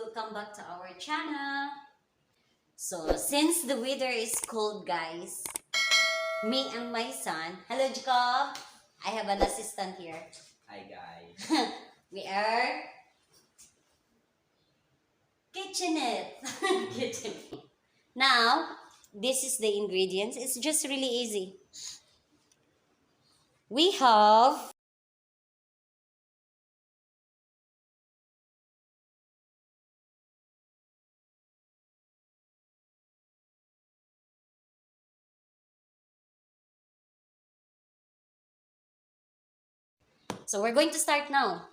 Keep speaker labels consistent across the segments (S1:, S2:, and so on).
S1: welcome back to our channel. So, since the weather is cold, guys, me and my son, hello Jacob, I have an assistant here.
S2: Hi guys.
S1: We are kitchenette. Kitchenette. Now, this is the ingredients. It's just really easy. We have So we're going to start now.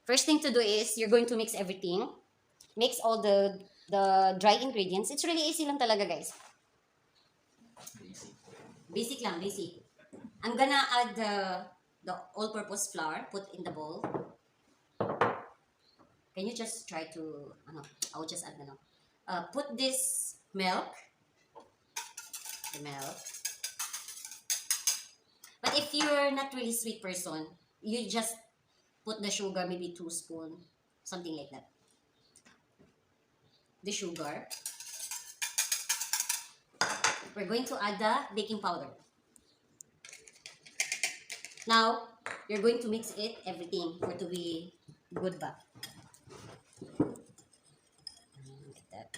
S1: First thing to do is you're going to mix everything. Mix all the dry ingredients. It's really easy lang talaga, guys. Basic lang, basic. I'm gonna add the all-purpose flour, put in the bowl. Can you just try to, I'll just add put this milk, the milk. But if you're not really sweet person, you just put the sugar, maybe 2 spoons, something like that. The sugar. We're going to add the baking powder. Now, you're going to mix it, everything, for it to be good ba. Like that.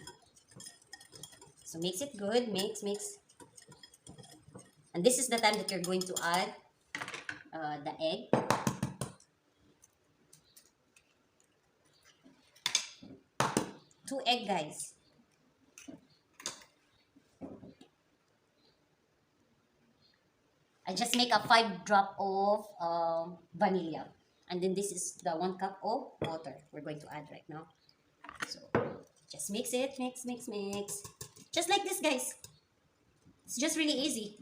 S1: So mix it good, mix. And this is the time that you're going to add the egg. Two egg, guys. I just make a 5 drop of vanilla. And then this is the 1 cup of water we're going to add right now. So just mix it, mix. Just like this, guys. It's just really easy.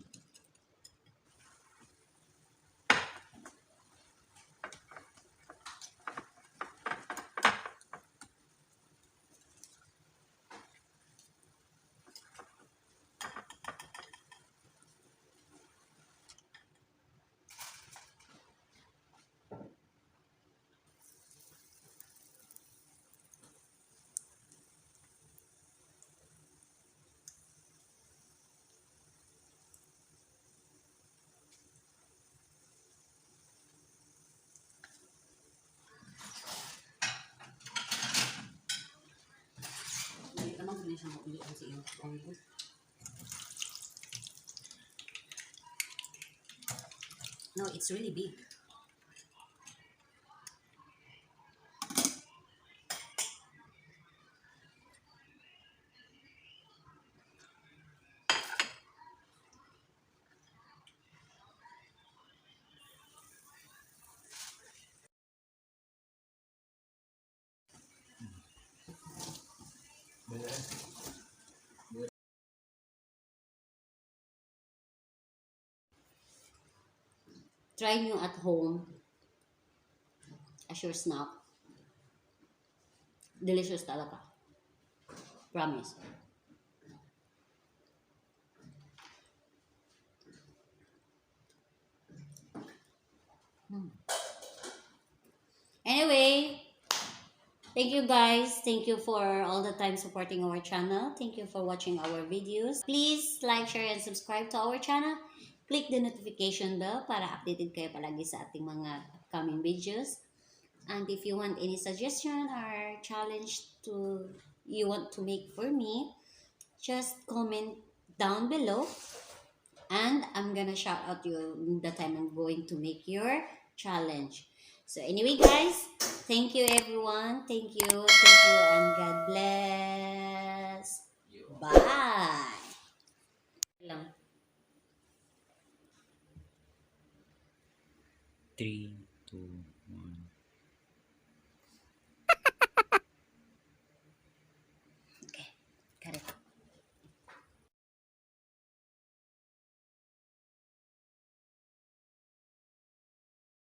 S1: No, it's really big. Try nyo at home. Assure snack. Delicious talaga. Promise. Anyway, thank you guys. Thank you for all the time supporting our channel. Thank you for watching our videos. Please like, share, and subscribe to our channel. Click the notification bell para updated kayo palagi sa ating mga upcoming videos. And if you want any suggestion or challenge you want to make for me, just comment down below. And I'm gonna shout out you the time I'm going to make your challenge. So anyway, guys, thank you everyone. Thank you, and God bless. Bye.
S2: 3, 2, 1.